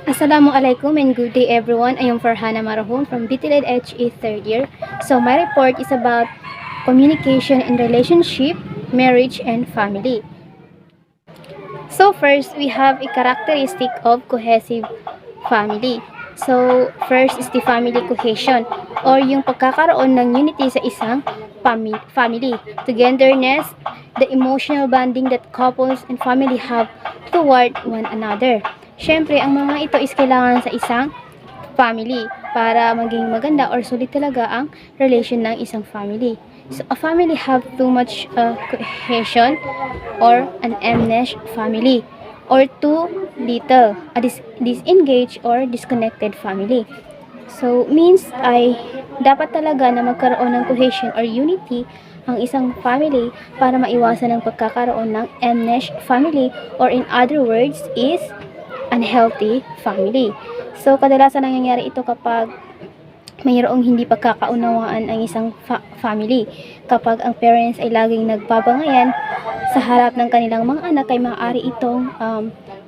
Assalamualaikum and good day everyone. I am Farhana Marahon from BTLED HE 3rd year. So my report is about communication in relationship, marriage and family. So first, we have a characteristic of cohesive family. So first is the family cohesion or yung pagkakaroon ng unity sa isang family. Togetherness, the emotional bonding that couples and family have toward one another. Siyempre, ang mga ito is kailangan sa isang family para maging maganda or solid talaga ang relation ng isang family. So, a family have too much cohesion or an enmeshed family or too little, a disengaged or disconnected family. So, means ay dapat talaga na magkaroon ng cohesion or unity ang isang family para maiwasan ang pagkakaroon ng enmeshed family or in other words is unhealthy family. So, kadalasan nangyayari ito kapag mayroong hindi pagkakaunawaan ang isang family. Kapag ang parents ay laging nagbabangayan sa harap ng kanilang mga anak ay maaari itong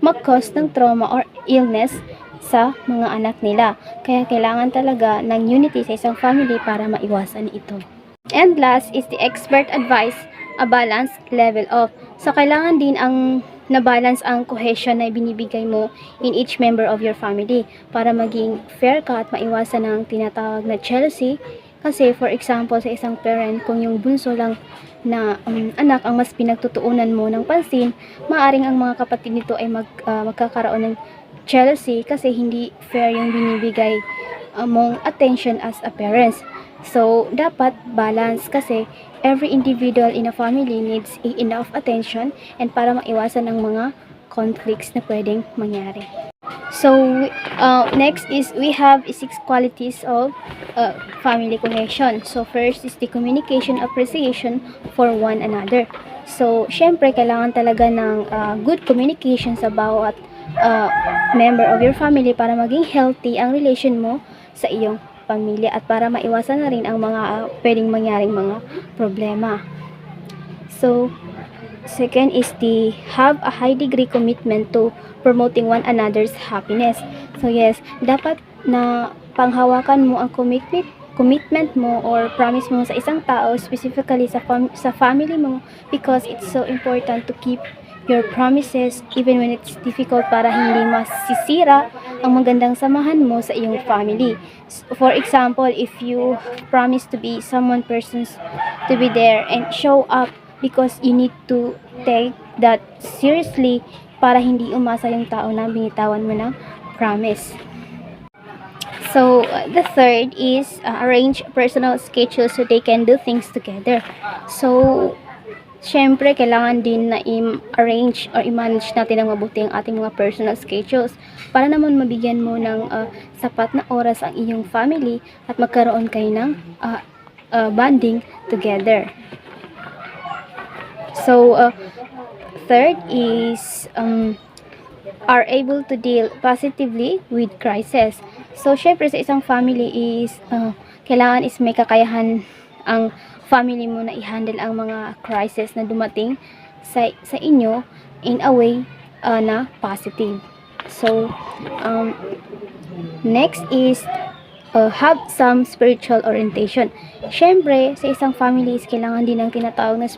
mag-cause ng trauma or illness sa mga anak nila. Kaya kailangan talaga ng unity sa isang family para maiwasan ito. And last is the expert advice, a balanced level of. So, kailangan din ang na-balance ang cohesion na binibigay mo in each member of your family para maging fair ka at maiwasan ang tinatawag na jealousy. Kasi, for example, sa isang parent, kung yung bunso lang na anak ang mas pinagtutuunan mo ng pansin, maaring ang mga kapatid nito ay magkakaroon ng jealousy kasi hindi fair yung binibigay mong attention as a parents. So, dapat balance kasi every individual in a family needs enough attention and para maiwasan ang mga conflicts na pwedeng mangyari. So, next is we have 6 qualities of family cohesion. So, first is the communication appreciation for one another. So, syempre, kailangan talaga ng good communication sa bawat member of your family para maging healthy ang relation mo sa iyong pamilya at para maiwasan na rin ang mga pwedeng mangyaring mga problema. So, second is the have a high degree commitment to promoting one another's happiness. So, yes, dapat na panghawakan mo ang commitment mo or promise mo sa isang tao, specifically sa family mo, because it's so important to keep your promises even when it's difficult para hindi masisira ang magandang samahan mo sa iyong family. For example, if you promise to be someone persons to be there and show up because you need to take that seriously para hindi umasa yung tao na binitawan mo ng promise. So, the third is arrange personal schedule so they can do things together. So, syempre, kailangan din na i-arrange or i-manage natin ng mabuti ang ating mga personal schedules para naman mabigyan mo ng sapat na oras ang iyong family at magkaroon kayo ng bonding together. So, third is are able to deal positively with crisis. So, syempre sa isang family is kailangan is may kakayahan ang family mo na i-handle ang mga crisis na dumating sa inyo in a way na positive. So, next is have some spiritual orientation. Syempre, sa isang family is kailangan din ng tinatawag na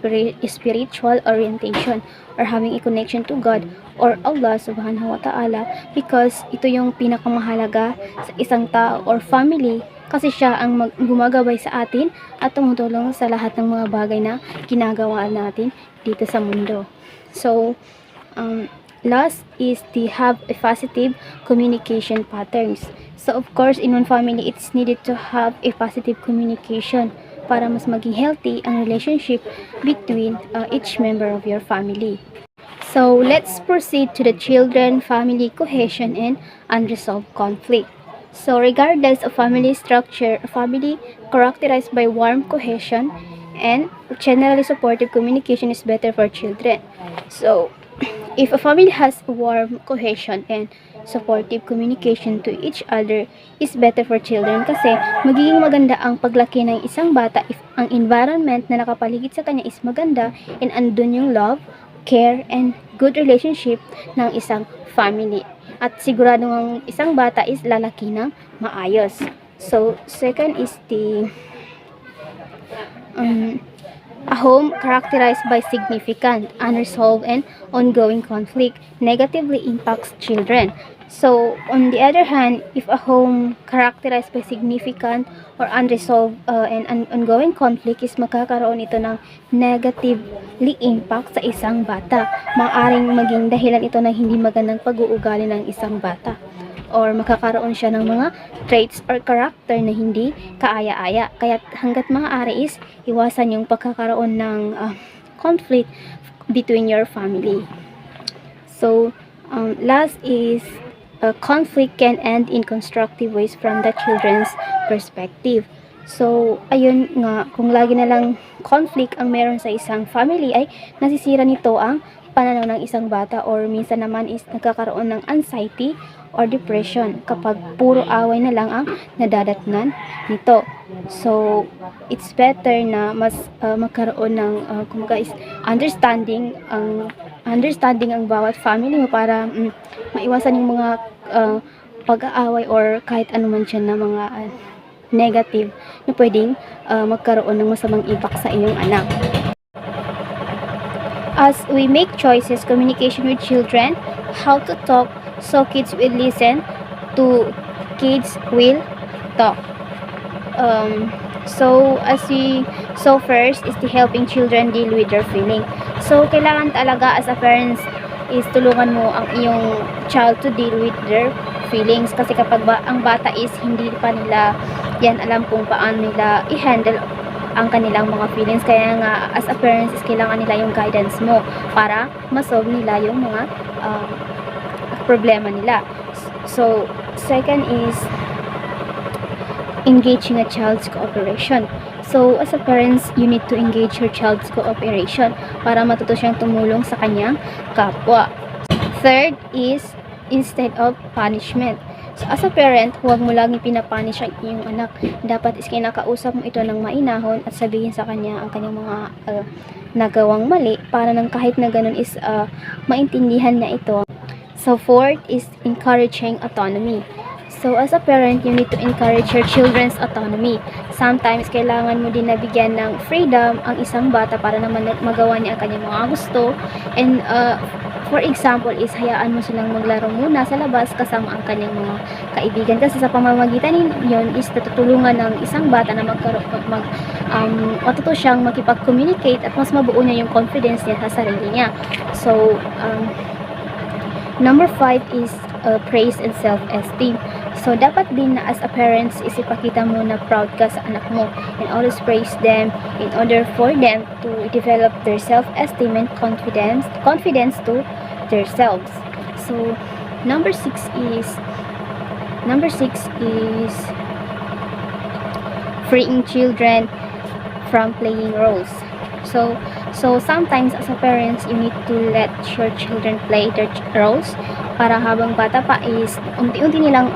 spiritual orientation or having a connection to God or Allah subhanahu wa ta'ala because ito yung pinakamahalaga sa isang tao or family kasi siya ang gumagabay sa atin at tumutulong sa lahat ng mga bagay na ginagawa natin dito sa mundo. So, last is to have a positive communication patterns. So, of course, in one family, it's needed to have a positive communication para mas maging healthy ang relationship between each member of your family. So, let's proceed to the children, family cohesion, and unresolved conflict. So, regardless of family structure, a family characterized by warm cohesion and generally supportive communication is better for children. So, if a family has warm cohesion and supportive communication to each other is better for children kasi magiging maganda ang paglaki ng isang bata if ang environment na nakapaligid sa kanya is maganda and andun yung love, care, and good relationship ng isang family. at sigurado ang isang bata is lalaki ng maayos. So, second is the a home characterized by significant, unresolved, and ongoing conflict negatively impacts children. So, on the other hand, if a home characterized by significant or unresolved and ongoing conflict is magkakaroon ito ng negatively impact sa isang bata. Maaaring maging dahilan ito ng hindi magandang pag-uugali ng isang bata, or makakaroon siya ng mga traits or character na hindi kaaya-aya. Kaya hanggat maaari is iwasan yung pagkakaroon ng conflict between your family. So, last is conflict can end in constructive ways from the children's perspective. So, ayun nga, kung lagi na lang conflict ang meron sa isang family, ay nasisira nito ang pananaw ng isang bata, or minsan naman is nagkakaroon ng anxiety or depression kapag puro away na lang ang nadadatnan nito. So, it's better na mas magkaroon ng kumbaga is understanding ang bawat family mo para maiwasan yung mga pag-aaway or kahit anuman siya na mga negative na pwedeng magkaroon ng masamang impact sa inyong anak. As we make choices, communication with children, how to talk so kids will listen to, kids will talk. So first is the helping children deal with their feeling. So kailangan talaga as a parents is tulungan mo ang iyong child to deal with their feelings, kasi kapag ang bata is hindi pa nila yan alam kung paano nila i-handle ang kanilang mga feelings. Kaya nga as a parents is kailangan nila yung guidance mo para masolve nila yung mga problema nila. So second is engaging a child's cooperation. So as a parents, you need to engage your child's cooperation para matuto siyang tumulong sa kanyang kapwa. Third is instead of punishment. So, as a parent, huwag mo laging pinapunish ang iyong anak. Dapat is kinakausap mo ito ng mainahon at sabihin sa kanya ang kanyang mga nagawang mali para nang kahit na ganun is maintindihan niya ito. So, fourth is encouraging autonomy. So, as a parent, you need to encourage your children's autonomy. Sometimes, kailangan mo din nabigyan ng freedom ang isang bata para naman magawa niya ang kanyang mga gusto. And, for example, is hayaan mo silang maglaro muna sa labas kasama ang kanyang mga kaibigan. Kasi sa pamamagitan yun is natutulungan ng isang bata na matuto siyang makipag-communicate at mas mabuo niya yung confidence niya sa sarili niya. So, number 5 is praise and self-esteem. So, dapat din na as a parents is ipakita mo na proud ka sa anak mo and always praise them in order for them to develop their self-esteem and confidence to themselves. So, number 6 is freeing children from playing roles. So sometimes as a parents, you need to let your children play their roles para habang bata pa is unti-unti nilang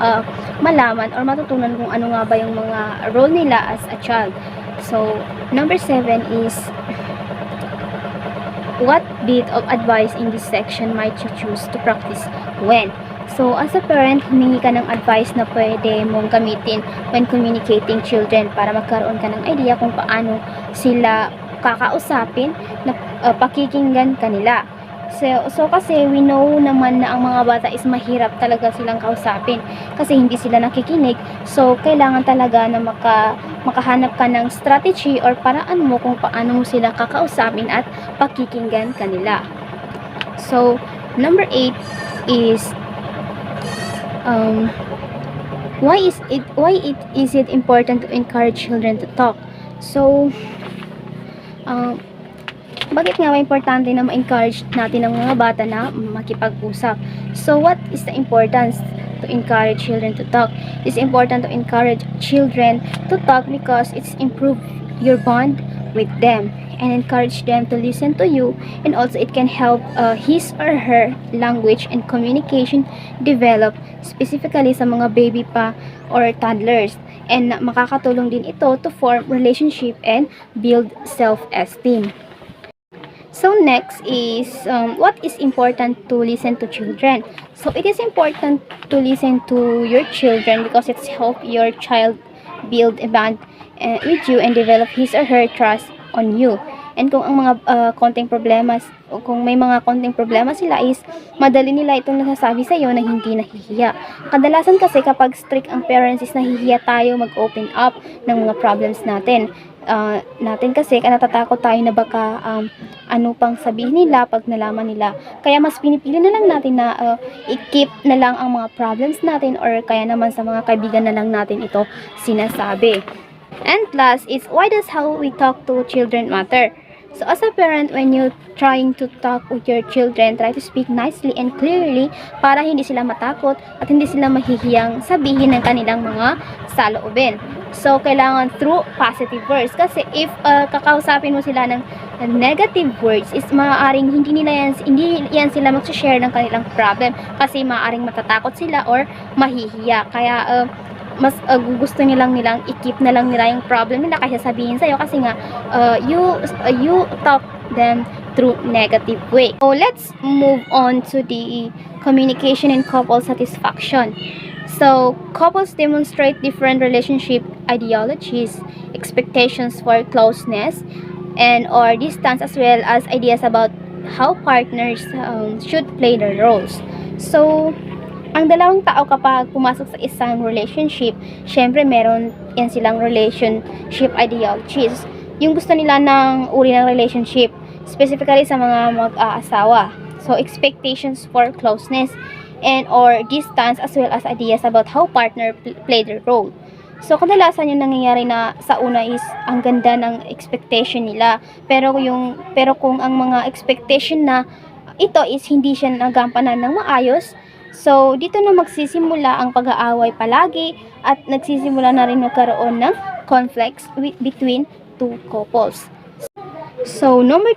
malaman or matutunan kung ano nga ba yung mga role nila as a child. So number 7 is what bit of advice in this section might you choose to practice when? So, as a parent, humingi ka ng advice na pwede mong gamitin when communicating children para magkaroon ka ng idea kung paano sila kakausapin na pakikinggan kanila. So kasi we know naman na ang mga bata is mahirap talaga silang kausapin kasi hindi sila nakikinig. So kailangan talaga na makahanap ka ng strategy or paraan mo kung paano mo sila kakausapin at pakikinggan kanila. So number 8 is why is it important to encourage children to talk? So bakit nga ba importante na ma-encourage natin ang mga bata na makipag-usap? So, what is the importance to encourage children to talk? It's important to encourage children to talk because it's improve your bond with them and encourage them to listen to you, and also it can help his or her language and communication develop, specifically sa mga baby pa or toddlers, and makakatulong din ito to form relationship and build self-esteem. So next is what is important to listen to children. So it is important to listen to your children because it's help your child build a bond with you and develop his or her trust on you. And kung ang mga konting problemas o kung may mga konting problema sila is madali nila itong nasasabi sa iyo na hindi nahihiya. Kadalasan kasi kapag strict ang parents is nahihiya tayo mag-open up ng mga problems natin. Natin kasi natatakot tayo na baka ano pang sabihin nila pag nalaman nila. Kaya mas pinipili na lang natin na i-keep na lang ang mga problems natin or kaya naman sa mga kaibigan na lang natin ito sinasabi. And last is, why does how we talk to children matter? So as a parent, when you're trying to talk with your children, try to speak nicely and clearly para hindi sila matakot at hindi sila mahihiyang sabihin ng kanilang mga saloobin. So kailangan through positive words kasi if kakausapin mo sila ng negative words is maaaring hindi yan sila mag-share ng kanilang problem kasi maaaring matatakot sila or mahihiya. Kaya mas gusto nilang i-keep na lang nila yung problem nila kaysa sabihin sa'yo kasi nga you talk them through negative way. So let's move on to the communication and couple satisfaction. So couples demonstrate different relationship ideologies, expectations for closeness and or distance, as well as ideas about how partners should play their roles. So ang dalawang tao kapag pumasok sa isang relationship, syempre meron yan silang relationship ideologies. Yung gusto nila ng uri ng relationship, specifically sa mga mag-aasawa. So, expectations for closeness and or distance, as well as ideas about how partner play their role. So, kadalasan yung nangyayari na sa una is ang ganda ng expectation nila. Pero kung ang mga expectation na ito is hindi siya nagampanan ng maayos, so, dito na magsisimula ang pag-aaway palagi at nagsisimula na rin magkaroon ng conflicts between two couples. So, number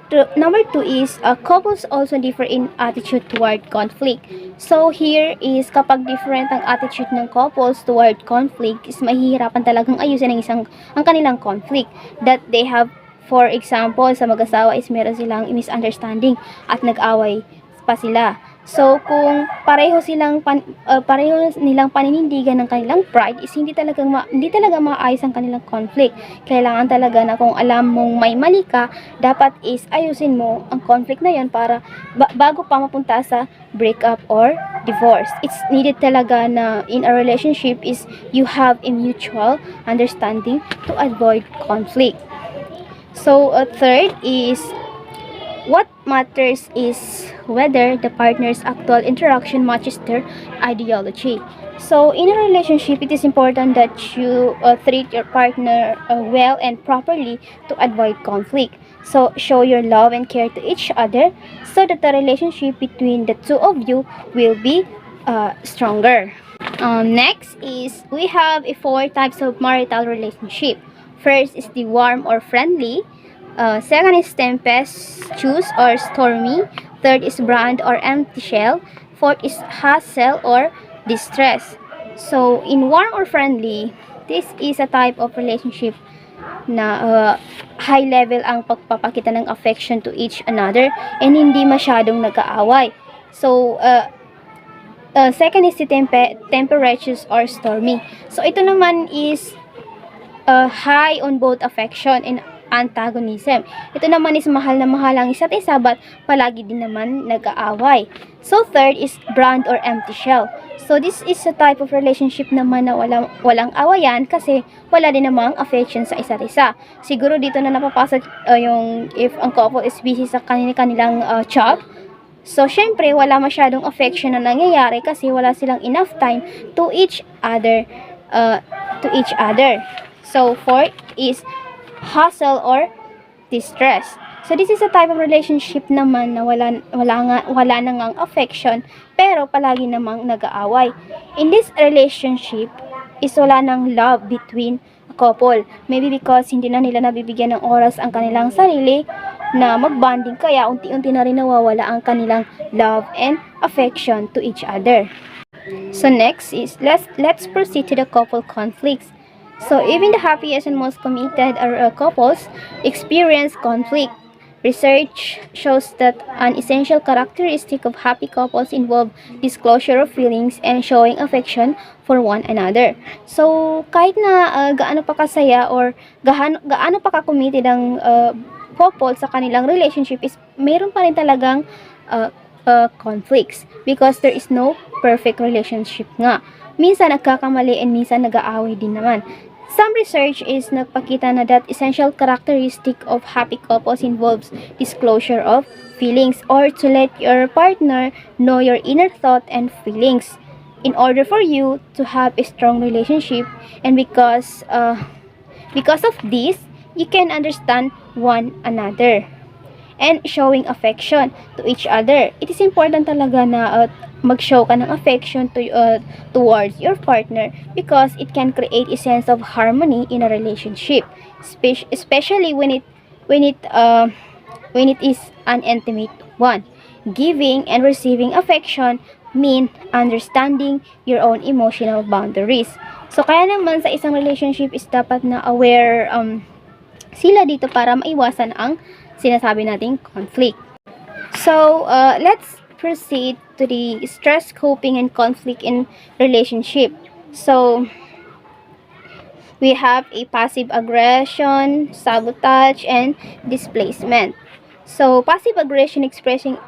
two is couples also differ in attitude toward conflict. So, here is kapag different ang attitude ng couples toward conflict is mahihirapan talagang ayusin ang kanilang conflict that they have. For example, sa mag-asawa is meron silang misunderstanding at nag-away pa sila. So, kung pareho nilang paninindigan ng kanilang pride is hindi talaga maayos ang kanilang conflict. Kailangan talaga na kung alam mong may mali ka, dapat is ayusin mo ang conflict na yon para bago pa mapunta sa breakup or divorce. It's needed talaga na in a relationship is you have a mutual understanding to avoid conflict. So, third is what matters is whether the partner's actual interaction matches their ideology. So, in a relationship, it is important that you treat your partner well and properly to avoid conflict. So, show your love and care to each other so that the relationship between the two of you will be stronger. Next is we have 4 types of marital relationship. First is the warm or friendly. Second is tempestuous or stormy. Third is brand or empty shell. Fourth is hassle or distress. So, in warm or friendly, this is a type of relationship na high level ang pagpapakita ng affection to each another and hindi masyadong nag-aaway. So, second is the tempestuous or stormy. So, ito naman is high on both affection and antagonism. Ito naman is mahal na mahal ang isa't isa but palagi din naman nag-aaway. So third is brand or empty shell. So this is a type of relationship naman na walang awayan kasi wala din namang affection sa isa't isa. Siguro dito na napapasok yung if ang couple is busy sa kanilang job. So syempre wala masyadong affection na nangyayari kasi wala silang enough time to each other. So fourth is hassle or distress. So this is a type of relationship naman na wala na ngang affection pero palagi namang nag-aaway. In this relationship is wala nang love between a couple. Maybe because hindi na nila nabibigyan ng oras ang kanilang sarili na magbonding kaya unti-unti na rin nawawala ang kanilang love and affection to each other. So next is let's proceed to the couple conflicts. So even the happiest and most committed couples experience conflict. Research shows that an essential characteristic of happy couples involve disclosure of feelings and showing affection for one another. So, kahit na gaano pa kasaya or gaano pa ka-committed ang couple sa kanilang relationship is meron pa rin talagang uh, conflicts because there is no perfect relationship nga. Minsan nagkakamali and minsan nag-aaway din naman. Some research is nagpakita na that essential characteristic of happy couples involves disclosure of feelings or to let your partner know your inner thought and feelings in order for you to have a strong relationship, and because of this you can understand one another and showing affection to each other. It is important talaga na mag-show ka ng affection towards your partner because it can create a sense of harmony in a relationship, especially when it is an intimate one. Giving and receiving affection mean understanding your own emotional boundaries. So kaya naman sa isang relationship is dapat na aware sila dito para maiwasan ang sinasabi nating conflict. So, let's proceed to the stress coping and conflict in relationship. So, we have a passive aggression, sabotage, and displacement. So, passive aggression expressing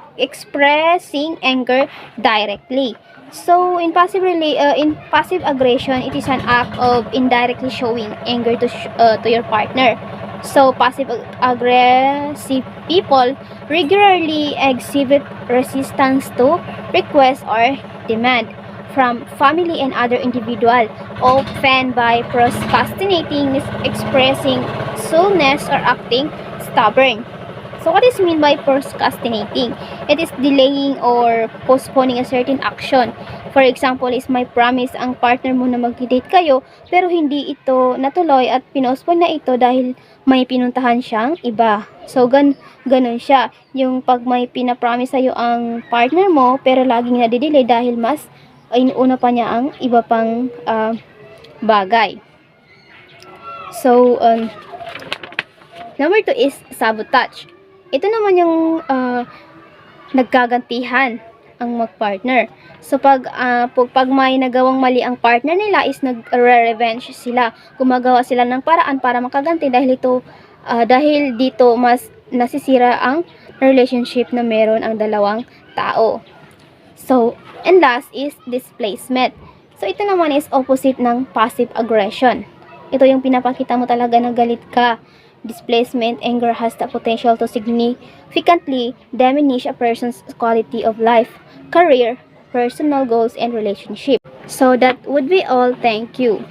anger directly. So, in passive aggression, it is an act of indirectly showing anger to your partner. So, passive aggressive people regularly exhibit resistance to requests or demand from family and other individual, often by procrastinating, expressing slowness, or acting stubborn. So, what is mean by procrastinating? It is delaying or postponing a certain action. For example, is may promise ang partner mo na mag-date kayo, pero hindi ito natuloy at pinospone na ito dahil may pinuntahan siyang iba. So, ganun siya. Yung pag may pinapromise sa'yo ang partner mo, pero laging nadidelay dahil mas inuuna pa niya ang iba pang bagay. So, number 2 is sabotage. Ito naman yung naggagantihan ang mag-partner. So, pag may nagawang mali ang partner nila is nag-revenge sila. Gumagawa sila ng paraan para makaganti dahil dito mas nasisira ang relationship na meron ang dalawang tao. So, and last is displacement. So, ito naman is opposite ng passive aggression. Ito yung pinapakita mo talaga na galit ka. Displacement, anger has the potential to significantly diminish a person's quality of life, career, personal goals, and relationship. So that would be all. Thank you.